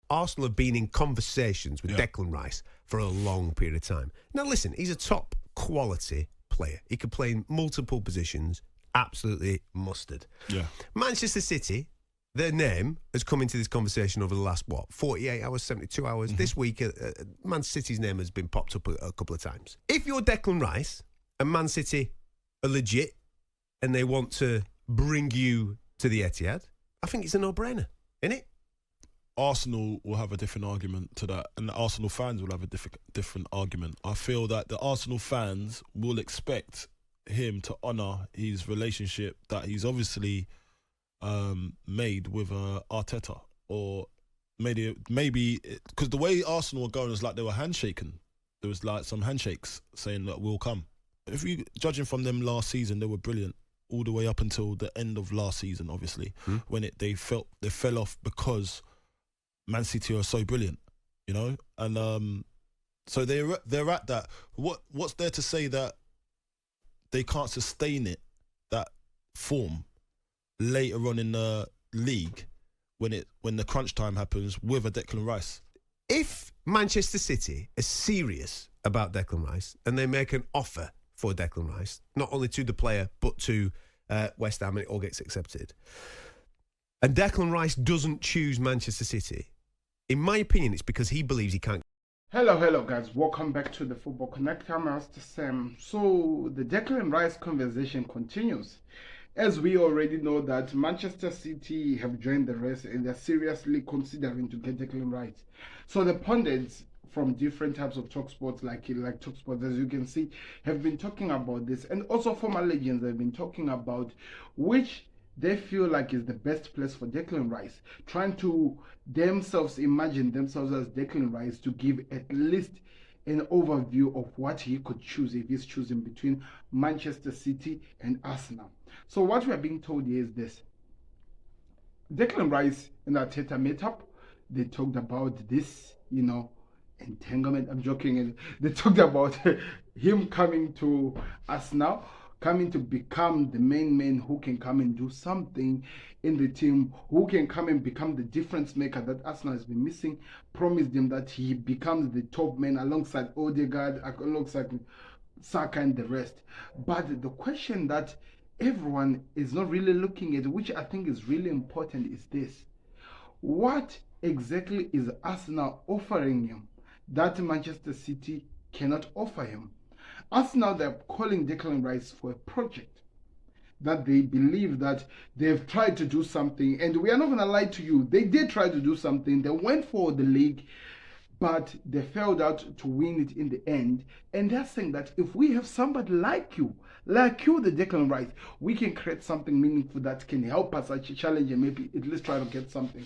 Arsenal have been in conversations with Declan Rice for a long period of time. Now, listen, he's a top quality player. He can play in multiple positions, absolutely mustard. Yeah. Manchester City, their name has come into this conversation over the last, 48 hours, 72 hours. This week, Man City's name has been popped up a couple of times. If you're Declan Rice and Man City are legit and they want to bring you to the Etihad, I think it's a no-brainer, isn't it? Arsenal will have a different argument to that, and the Arsenal fans will have a different argument. I feel that the Arsenal fans will expect him to honour his relationship that he's obviously made with Arteta, or maybe because the way Arsenal were going was like they were handshaking. There was like some handshakes saying that we'll come. If you judging from them last season, they were brilliant all the way up until the end of last season. Obviously, when they fell off because Man City are so brilliant, you know, and so they're at that. What's there to say that they can't sustain that form later on in the league when the crunch time happens with a Declan Rice? If Manchester City are serious about Declan Rice and they make an offer for Declan Rice, not only to the player but to West Ham, and it all gets accepted, and Declan Rice doesn't choose Manchester City, in my opinion, it's because he believes he can't. Hello guys, welcome back to the Football Connect. I'm Master Sam. So the Declan Rice conversation continues. As we already know that Manchester City have joined the race and they're seriously considering to get Declan Rice. So the pundits from different types of talk sports, like talk sports, as you can see, have been talking about this, and also former legends have been talking about which they feel like is the best place for Declan Rice, trying to imagine themselves as Declan Rice to give at least an overview of what he could choose if he's choosing between Manchester City and Arsenal. So what we are being told here is this. Declan Rice and Arteta met up. They talked about this, entanglement. I'm joking. They talked about him coming to Arsenal, coming to become the main man who can come and do something in the team, who can come and become the difference maker that Arsenal has been missing. Promised him that he becomes the top man alongside Odegaard, alongside Saka and the rest. But the question that everyone is not really looking at, which I think is really important, is this. What exactly is Arsenal offering him that Manchester City cannot offer him? Arsenal, they're calling Declan Rice for a project that they believe that they've tried to do something, and we are not going to lie to you, they did try to do something. They went for the league, but they failed out to win it in the end. And they're saying that if we have somebody like you, the Declan Rice, we can create something meaningful that can help us actually challenge and maybe at least try to get something.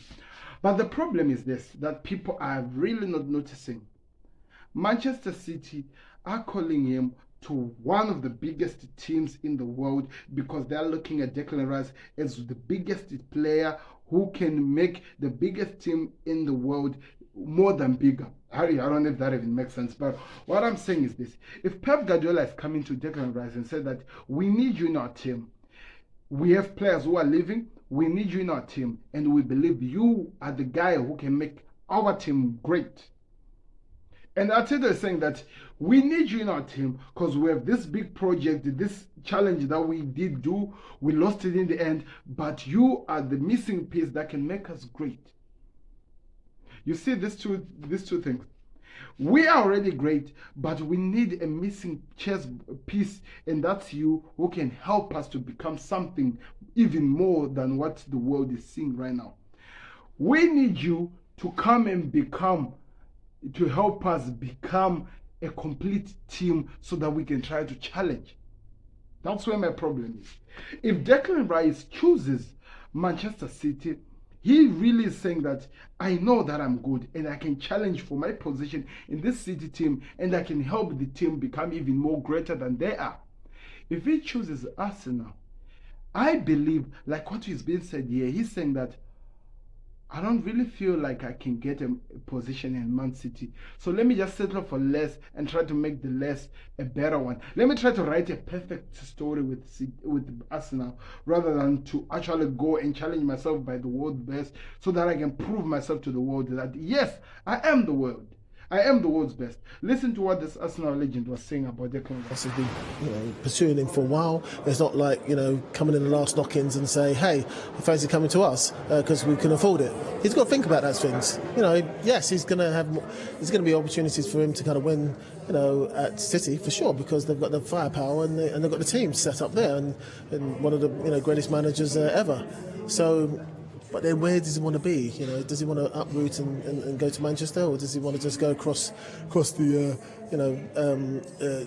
But the problem is this, that people are really not noticing. Manchester City are calling him to one of the biggest teams in the world because they're looking at Declan Rice as the biggest player who can make the biggest team in the world more than bigger. Harry, I don't know if that even makes sense, but what I'm saying is this. If Pep Guardiola is coming to Declan Rice and said that we need you in our team, we have players who are leaving, we need you in our team, and we believe you are the guy who can make our team great. And Arteta is saying that we need you in our team because we have this big project, this challenge that we did do. We lost it in the end, but you are the missing piece that can make us great. You see these two things. We are already great, but we need a missing chess piece, and that's you, who can help us to become something even more than what the world is seeing right now. We need you to come and to help us become a complete team so that we can try to challenge. That's where my problem is. If Declan Rice chooses Manchester City, he really is saying that I know that I'm good and I can challenge for my position in this City team, and I can help the team become even more greater than they are. If he chooses Arsenal, I believe, like what is being said here, he's saying that I don't really feel like I can get a position in Man City. So let me just settle for less and try to make the less a better one. Let me try to write a perfect story with Arsenal rather than to actually go and challenge myself by the world best so that I can prove myself to the world that yes, I am the world. I am the world's best. Listen to what this Arsenal legend was saying about Declan Rice. Has been, pursuing him for a while. It's not like, coming in the last knock-ins and say, hey, fancy coming to us because we can afford it. He's got to think about those things. Yes, there's going to be opportunities for him to kind of win, at City for sure because they've got the firepower and they've got the team set up there and one of the greatest managers ever. So. But then where does he want to be? Does he want to uproot and go to Manchester, or does he want to just go across the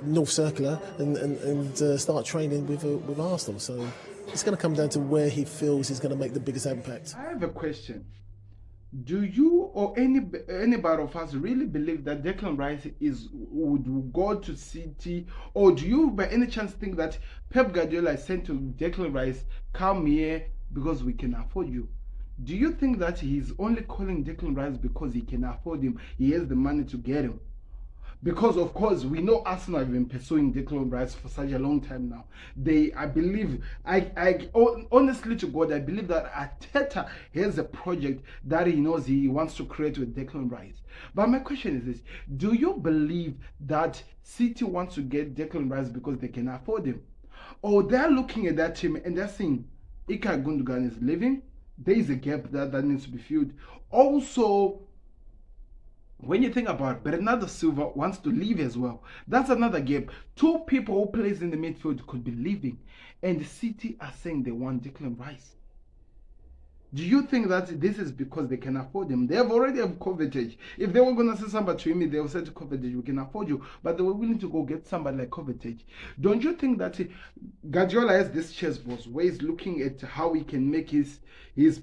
North Circular and start training with Arsenal? So it's going to come down to where he feels he's going to make the biggest impact. I have a question. Do you or anybody of us really believe that Declan Rice would go to City, or do you by any chance think that Pep Guardiola is saying to Declan Rice, come here because we can afford you? Do you think that he's only calling Declan Rice because he can afford him? He has the money to get him. Because of course we know Arsenal have been pursuing Declan Rice for such a long time now. Honestly to God, I believe that Arteta has a project that he knows he wants to create with Declan Rice. But my question is this: do you believe that City wants to get Declan Rice because they can afford him, or they're looking at that team and they're saying Ilkay Gundogan is leaving? There is a gap that needs to be filled. Also, when you think about it, Bernardo Silva wants to leave as well. That's another gap. Two people who plays in the midfield could be leaving, and the City are saying they want Declan Rice. Do you think that this is because they can afford him? They have already have Kovacic. If they were going to say somebody to him, they would say to Kovacic, we can afford you. But they were willing to go get somebody like Kovacic. Don't you think that Guardiola has this chessboard where he's looking at how he can make his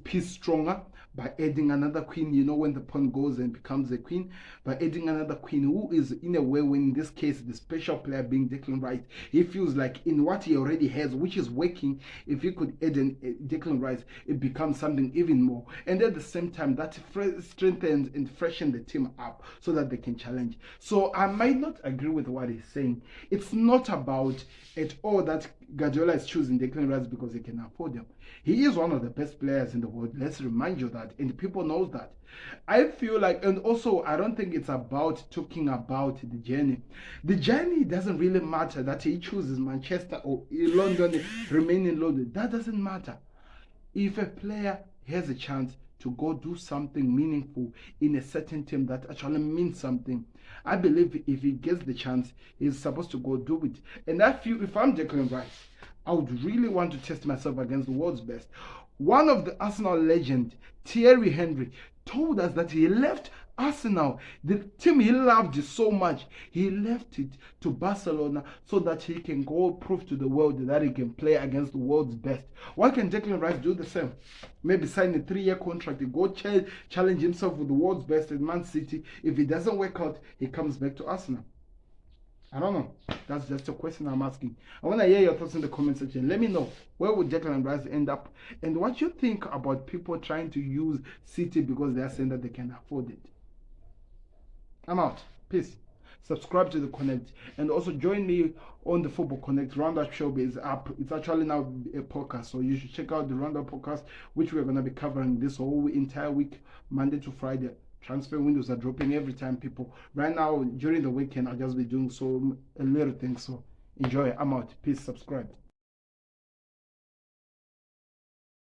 piece stronger by adding another queen, when the pawn goes and becomes a queen, by adding another queen who is in a way, when in this case, the special player being Declan Rice, he feels like in what he already has, which is working, if he could add Declan Rice, it becomes something even more. And at the same time, that strengthens and freshens the team up so that they can challenge. So I might not agree with what he's saying. It's not about at all that Guardiola is choosing Declan Rice because he can afford him. He is one of the best players in the world. Let's remind you that, and people know that. I feel like, and also I don't think it's about talking about the journey. The journey doesn't really matter that he chooses Manchester or London, remain in London. That doesn't matter. If a player has a chance to go do something meaningful in a certain team that actually means something, I believe if he gets the chance, he's supposed to go do it. And I feel if I'm Declan Rice, I would really want to test myself against the world's best. One of the Arsenal legend, Thierry Henry, told us that he left Arsenal, the team he loved so much, he left it to Barcelona so that he can go prove to the world that he can play against the world's best. Why can Declan Rice do the same? Maybe sign a 3-year contract, he go challenge himself with the world's best in Man City. If it doesn't work out, he comes back to Arsenal. I don't know. That's just a question I'm asking. I want to hear your thoughts in the comment section. Let me know, where would Declan Rice end up, and what you think about people trying to use City because they are saying that they can afford it. I'm out. Peace. Subscribe to the Connect, and also join me on the Football Connect. Roundup Show is up. It's actually now a podcast, so you should check out the Roundup podcast, which we're going to be covering this whole entire week, Monday to Friday. Transfer windows are dropping every time, people. Right now, during the weekend, I'll just be doing a little things. So enjoy. I'm out. Peace. Subscribe.